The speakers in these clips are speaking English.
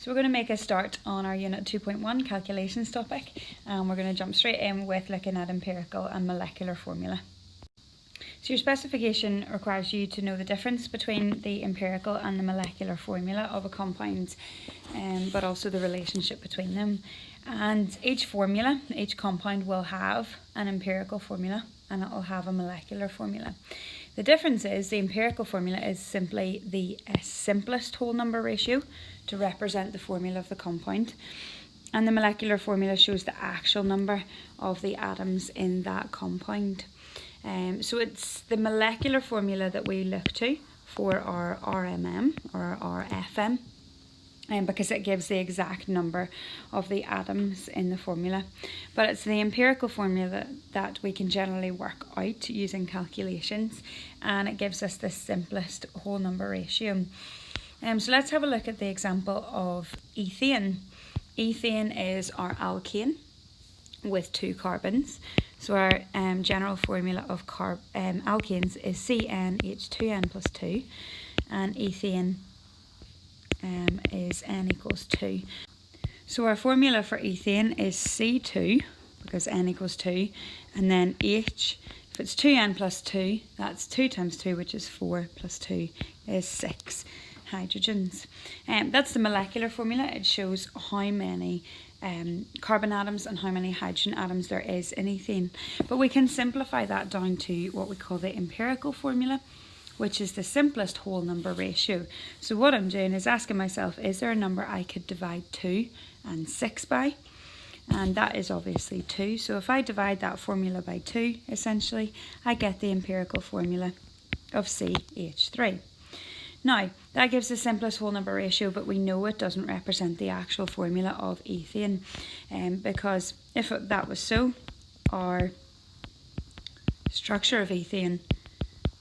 So we're going to make a start on our Unit 2.1 calculations topic, and we're going to jump straight in with looking at empirical and molecular formula. So your specification requires you to know the difference between the empirical and the molecular formula of a compound, but also the relationship between them. And each formula, each compound will have an empirical formula and it will have a molecular formula. The difference is the empirical formula is simply the simplest whole number ratio to represent the formula of the compound, and the molecular formula shows the actual number of the atoms in that compound. So it's the molecular formula that we look to for our RMM or our FM, because it gives the exact number of the atoms in the formula. But it's the empirical formula that we can generally work out using calculations, and it gives us the simplest whole number ratio. So let's have a look at the example of ethane. Ethane is our alkane with 2 carbons. So our general formula of alkanes is CnH2n plus 2, and ethane is N equals 2. So our formula for ethane is C2, because N equals 2, and then H, if it's 2N plus 2, that's 2 times 2, which is 4, plus 2 is 6 hydrogens. That's the molecular formula. It shows how many carbon atoms and how many hydrogen atoms there is in ethane. But we can simplify that down to what we call the empirical formula, which is the simplest whole number ratio. So what I'm doing is asking myself, is there a number I could divide 2 and 6 by? And that is obviously 2. So if I divide that formula by 2, essentially, I get the empirical formula of CH3. Now, that gives the simplest whole number ratio, but we know it doesn't represent the actual formula of ethane, because if that was so, our structure of ethane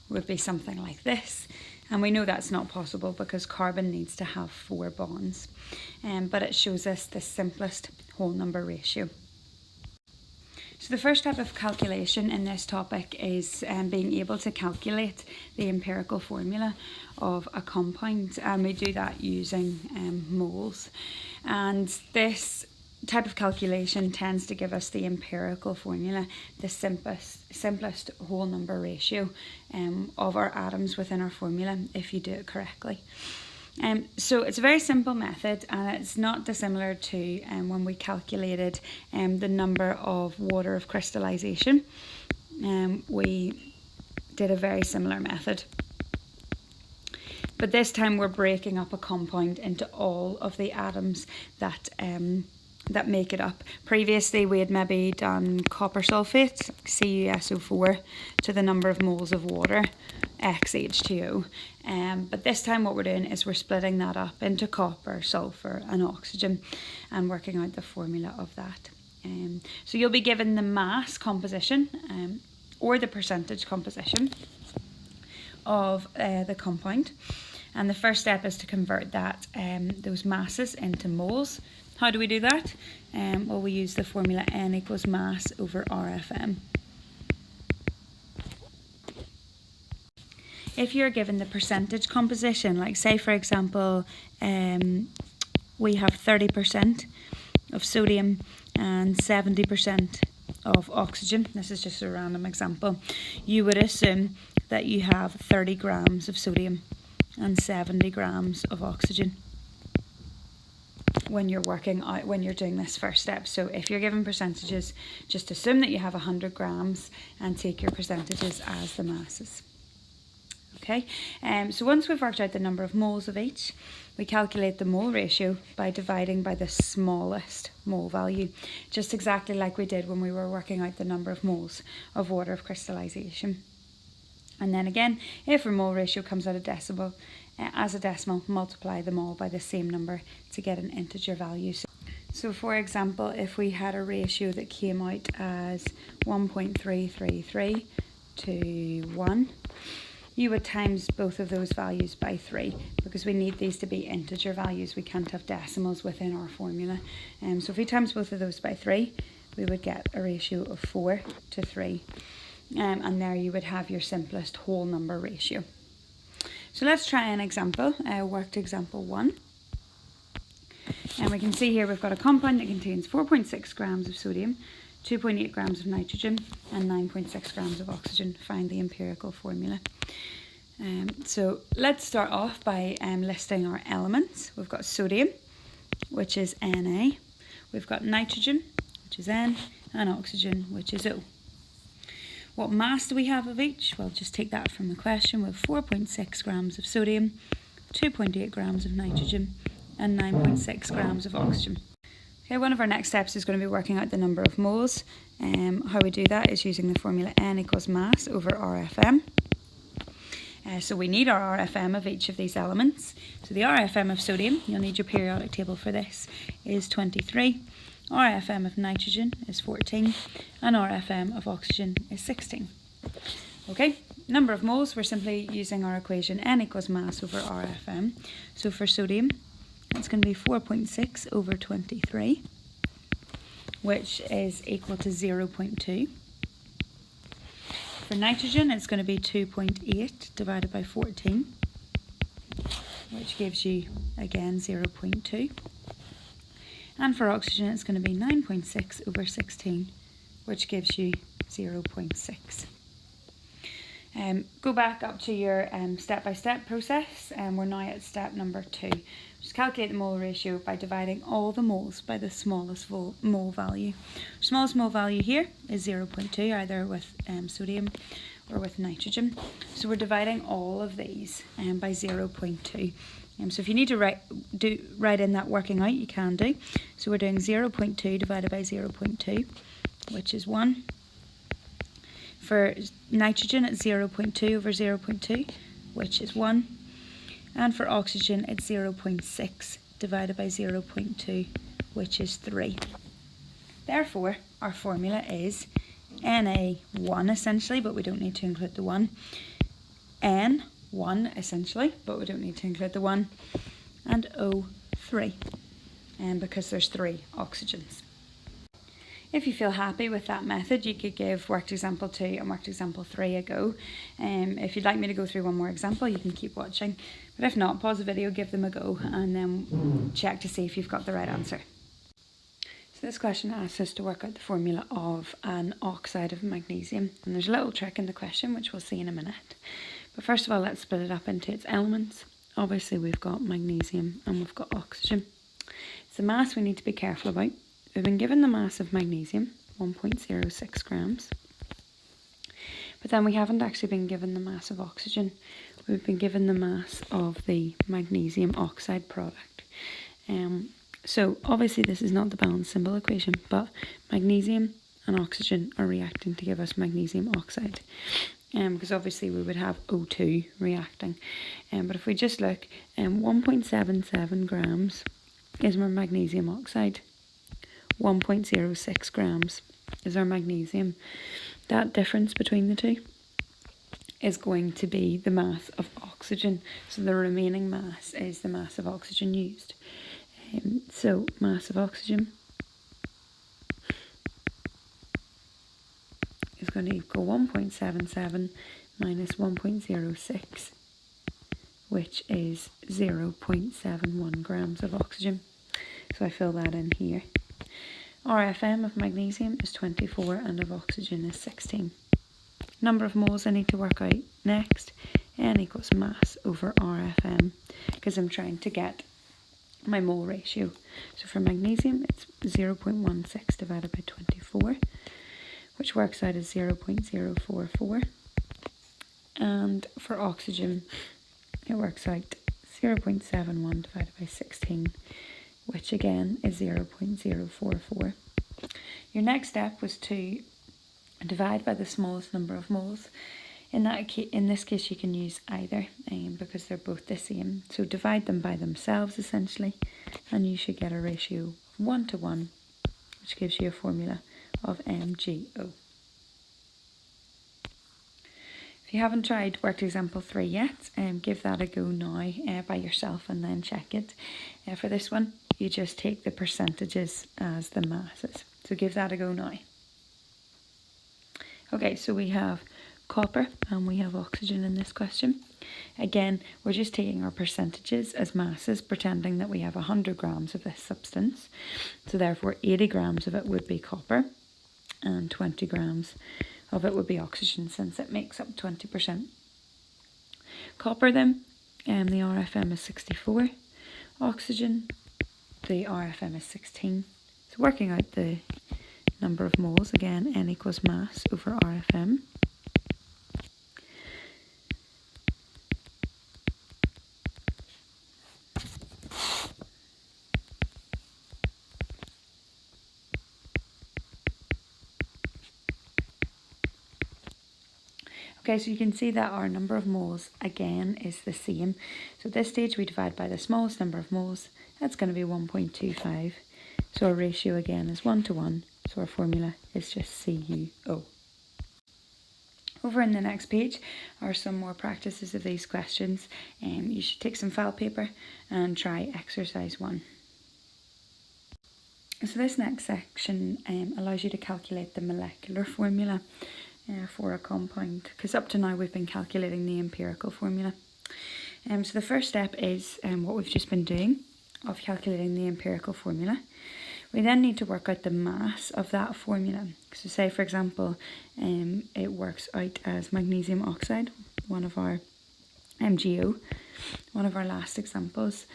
would be something like this, and we know that's not possible because carbon needs to have 4 bonds, but it shows us the simplest whole number ratio. So the first type of calculation in this topic is being able to calculate the empirical formula of a compound, and we do that using moles. And this type of calculation tends to give us the empirical formula, the simplest whole number ratio of our atoms within our formula, if you do it correctly. So it's a very simple method, and it's not dissimilar to when we calculated the number of water of crystallization. We did a very similar method. But this time we're breaking up a compound into all of the atoms that make it up. Previously we had maybe done copper sulfate, CuSO4, to the number of moles of water, XH2O. But this time what we're doing is we're splitting that up into copper, sulfur and oxygen and working out the formula of that. So you'll be given the mass composition or the percentage composition of the compound, and the first step is to convert that those masses into moles. How do we do that? Well, we use the formula N equals mass over RFM. If you're given the percentage composition, like say for example, we have 30% of sodium and 70% of oxygen, this is just a random example, you would assume that you have 30 grams of sodium and 70 grams of oxygen when you're working out, when you're doing this first step. So if you're given percentages, just assume that you have 100 grams and take your percentages as the masses. Okay, so once we've worked out the number of moles of each, we calculate the mole ratio by dividing by the smallest mole value, just exactly like we did when we were working out the number of moles of water of crystallization. And then again, if our mole ratio comes out as a decimal, multiply them all by the same number to get an integer value. So for example, if we had a ratio that came out as 1.333 to 1, you would times both of those values by 3, because we need these to be integer values. We can't have decimals within our formula. So if we times both of those by 3, we would get a ratio of 4 to 3. And there you would have your simplest whole number ratio. So let's try an example, worked example 1. we can see here we've got a compound that contains 4.6 grams of sodium, 2.8 grams of nitrogen and 9.6 grams of oxygen. Find the empirical formula. So let's start off by listing our elements. We've got sodium, which is Na. We've got nitrogen, which is N, and oxygen, which is O. What mass do we have of each? Well, just take that from the question. We have 4.6 grams of sodium, 2.8 grams of nitrogen, and 9.6 grams of oxygen. Okay, one of our next steps is going to be working out the number of moles. How we do that is using the formula N equals mass over RFM. So we need our RFM of each of these elements. So the RFM of sodium, you'll need your periodic table for this, is 23. RFM of nitrogen is 14. And RFM of oxygen is 16. Okay, number of moles, we're simply using our equation N equals mass over RFM. So for sodium, it's going to be 4.6 over 23, which is equal to 0.2. For nitrogen, it's going to be 2.8 divided by 14, which gives you, again, 0.2. And for oxygen, it's going to be 9.6 over 16, which gives you 0.6. Go back up to your step-by-step process, and we're now at step number 2. Just calculate the mole ratio by dividing all the moles by the smallest mole value. The smallest mole value here is 0.2, either with sodium or with nitrogen. So we're dividing all of these by 0.2. So if you need to write in that working out, you can do. So we're doing 0.2 divided by 0.2, which is 1. For nitrogen, it's 0.2 over 0.2, which is 1. And for oxygen, it's 0.6 divided by 0.2, which is 3. Therefore, our formula is Na1 essentially, but we don't need to include the 1. N1 essentially, but we don't need to include the 1. And O3, because there's 3 oxygens. If you feel happy with that method, you could give worked example 2 and worked example 3 a go. If you'd like me to go through one more example, you can keep watching. But if not, pause the video, give them a go, and then check to see if you've got the right answer. So this question asks us to work out the formula of an oxide of magnesium. And there's a little trick in the question, which we'll see in a minute. But first of all, let's split it up into its elements. Obviously, we've got magnesium and we've got oxygen. It's the mass we need to be careful about. We've been given the mass of magnesium, 1.06 grams, but then we haven't actually been given the mass of oxygen. We've been given the mass of the magnesium oxide product. So obviously this is not the balanced symbol equation, but magnesium and oxygen are reacting to give us magnesium oxide, because obviously we would have O2 reacting. But if we just look, 1.77 grams is our magnesium oxide. 1.06 grams is our magnesium. That difference between the two is going to be the mass of oxygen. So the remaining mass is the mass of oxygen used. So mass of oxygen is going to equal 1.77 minus 1.06, which is 0.71 grams of oxygen. So I fill that in here. RFM of magnesium is 24 and of oxygen is 16. Number of moles I need to work out next. N equals mass over RFM, because I'm trying to get my mole ratio. So for magnesium, it's 0.16 divided by 24, which works out as 0.044. And for oxygen, it works out 0.71 divided by 16, which again is 0.044. Your next step was to divide by the smallest number of moles. In this case, you can use either, because they're both the same. So divide them by themselves essentially, and you should get a ratio of 1 to 1, which gives you a formula of MgO. If you haven't tried worked example 3 yet, give that a go now by yourself and then check it. For this one, you just take the percentages as the masses. So give that a go now. Okay, so we have copper and we have oxygen in this question. Again, we're just taking our percentages as masses, pretending that we have 100 grams of this substance. So therefore 80 grams of it would be copper and 20 grams of it would be oxygen, since it makes up 20%. Copper then, the RFM is 64. Oxygen, the RFM is 16. So working out the number of moles, again, N equals mass over RFM. Okay, so you can see that our number of moles, again, is the same. So at this stage, we divide by the smallest number of moles. That's going to be 1.25. So our ratio, again, is 1 to 1. So our formula is just CuO. Over in the next page are some more practices of these questions. You should take some file paper and try exercise 1. So this next section allows you to calculate the molecular formula for a compound, because up to now we've been calculating the empirical formula. So the first step is what we've just been doing, of calculating the empirical formula. We then need to work out the mass of that formula. So say, for example, it works out as magnesium oxide, one of our MgO, one of our last examples.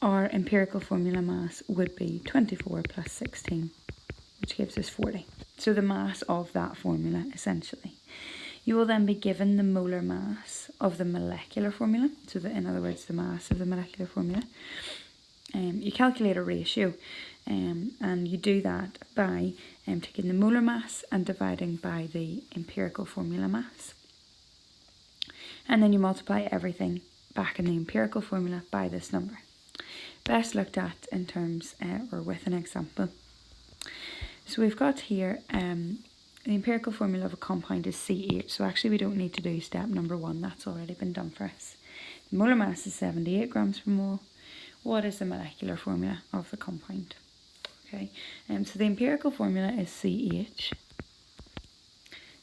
Our empirical formula mass would be 24 plus 16, which gives us 40. So the mass of that formula, essentially. You will then be given the molar mass of the molecular formula, so that, in other words, the mass of the molecular formula. You calculate a ratio, and you do that by taking the molar mass and dividing by the empirical formula mass. And then you multiply everything back in the empirical formula by this number. Best looked at in terms, or with an example. So we've got here, the empirical formula of a compound is CH, so actually we don't need to do step number 1, that's already been done for us. The molar mass is 78 grams per mole. What is the molecular formula of the compound? Okay, so the empirical formula is CH.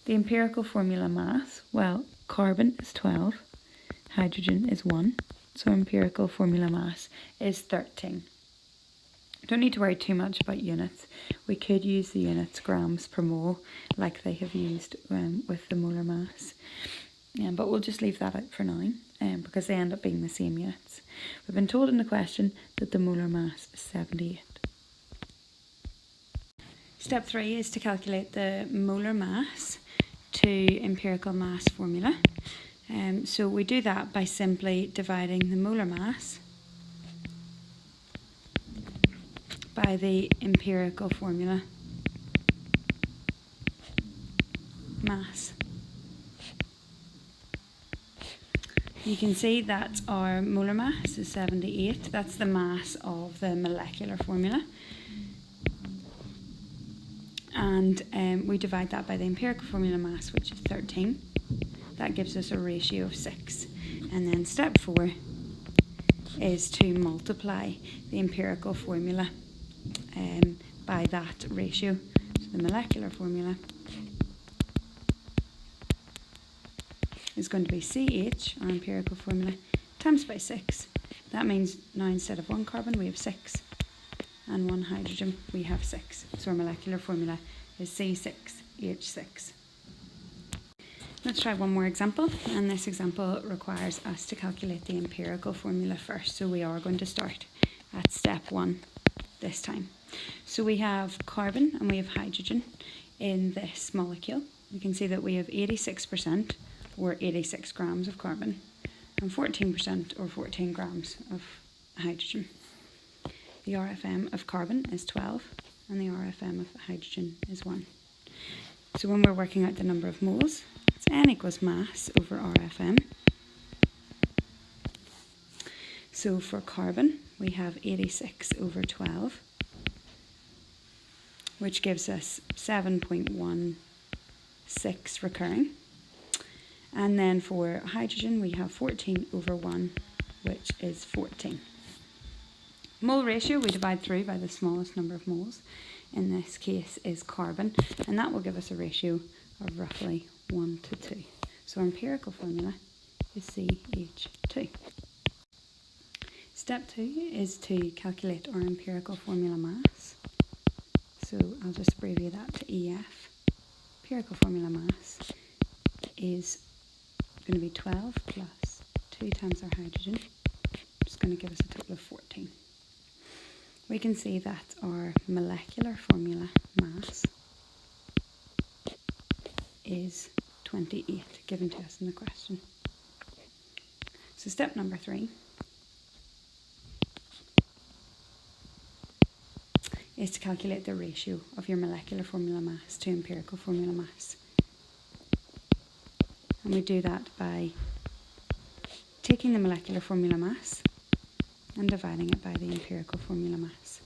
The empirical formula mass, well, carbon is 12, hydrogen is 1, so empirical formula mass is 13. Don't need to worry too much about units. We could use the units grams per mole like they have used with the molar mass. But we'll just leave that out for now because they end up being the same units. We've been told in the question that the molar mass is 78. Step 3 is to calculate the molar mass to empirical mass formula. So we do that by simply dividing the molar mass by the empirical formula mass. You can see that our molar mass is 78. That's the mass of the molecular formula. And we divide that by the empirical formula mass, which is 13. That gives us a ratio of 6. And then step 4 is to multiply the empirical formula by that ratio. So the molecular formula is going to be CH, our empirical formula, times by 6. That means now instead of 1 carbon we have 6, and 1 hydrogen we have 6. So our molecular formula is C6H6. Let's try one more example, and this example requires us to calculate the empirical formula first. So we are going to start at step 1 this time. So we have carbon and we have hydrogen in this molecule. You can see that we have 86% or 86 grams of carbon and 14% or 14 grams of hydrogen. The RFM of carbon is 12 and the RFM of hydrogen is 1. So when we're working out the number of moles, it's N equals mass over RFM. So for carbon, we have 86 over 12, which gives us 7.16 recurring. And then for hydrogen, we have 14 over 1, which is 14. Mole ratio, we divide through by the smallest number of moles. In this case is carbon, and that will give us a ratio of roughly 1 to 2. So our empirical formula is CH2. Step 2 is to calculate our empirical formula mass. So I'll just abbreviate that to EF. Empirical formula mass is going to be 12 plus 2 times our hydrogen. It's going to give us a total of 14. We can see that our molecular formula mass is 28, given to us in the question. So step number 3 is to calculate the ratio of your molecular formula mass to empirical formula mass. And we do that by taking the molecular formula mass and dividing it by the empirical formula mass.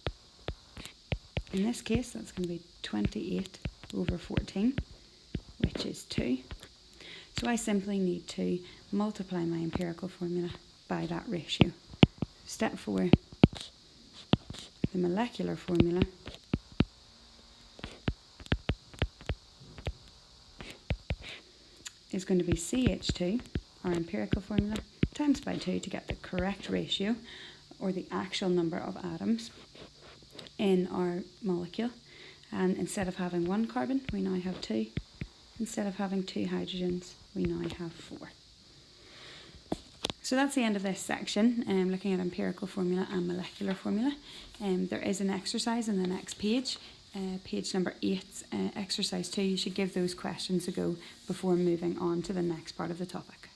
In this case, that's going to be 28 over 14, which is 2. So I simply need to multiply my empirical formula by that ratio. Step 4, the molecular formula is going to be CH2, our empirical formula, times by 2 to get the correct ratio, or the actual number of atoms in our molecule. And instead of having 1 carbon, we now have 2. Instead of having 2 hydrogens, we now have 4. So that's the end of this section, looking at empirical formula and molecular formula. There is an exercise in the next page, page number 8, exercise 2. You should give those questions a go before moving on to the next part of the topic.